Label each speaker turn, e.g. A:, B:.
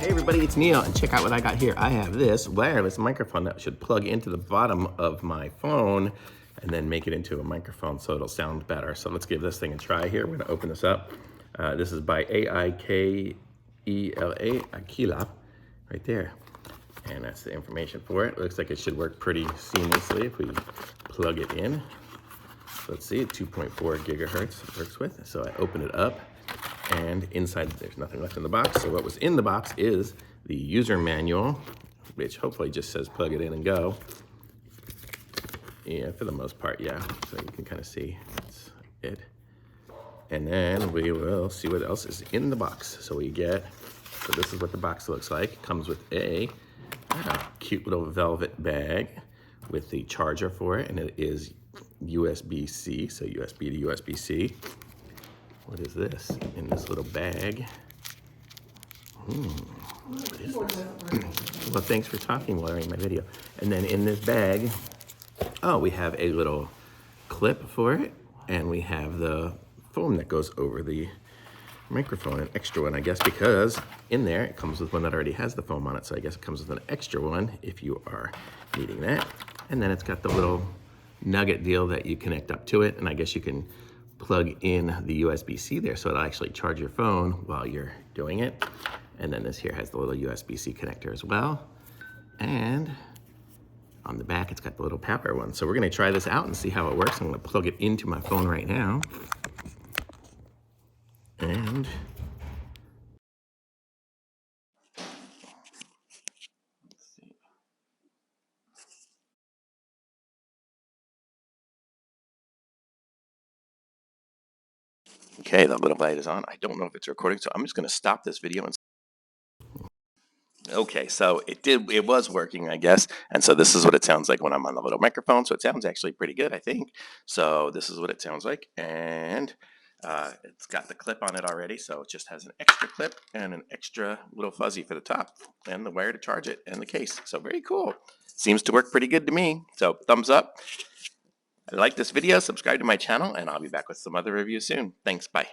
A: Hey everybody, it's Neil, and check out what I got here. I have this wireless microphone that should plug into the bottom of my phone and then make it into a microphone so it'll sound better. So let's give this thing a try here. We're gonna open this up. This is by AIKELA, AIKELA, right there. And that's the information for it. Looks like it should work pretty seamlessly if we plug it in. So let's see, 2.4 gigahertz it works with. So I open it up. And inside, there's nothing left in the box. So what was in the box is the user manual, which hopefully just says plug it in and go. Yeah, for the most part, yeah. So you can kind of see that's it. And then we will see what else is in the box. So we get, so this is what the box looks like. It comes with a cute little velvet bag with the charger for it, and it is USB-C, so USB to USB-C. What is this in this little bag? What is this? Well, thanks for talking while I'm in my video. And then in this bag, oh, we have a little clip for it, and we have the foam that goes over the microphone, an extra one, I guess, because in there it comes with one that already has the foam on it, so I guess it comes with an extra one if you are needing that. And then it's got the little nugget deal that you connect up to it, and I guess you can plug in the USB-C there so it'll actually charge your phone while you're doing it. And then this here has the little USB-C connector as well. And on the back, it's got the little power one. So we're gonna try this out and see how it works. I'm gonna plug it into my phone right now. And let's see. Okay, the little light is on. I don't know if it's recording, so I'm just gonna stop this video and okay, so it was working, I guess. And so this is what it sounds like when I'm on the little microphone. So it sounds actually pretty good, I think. So this is what it sounds like. And it's got the clip on it already. So it just has an extra clip and an extra little fuzzy for the top and the wire to charge it and the case. So very cool. Seems to work pretty good to me. So thumbs up. If you like this video, subscribe to my channel, and I'll be back with some other reviews soon. Thanks, bye.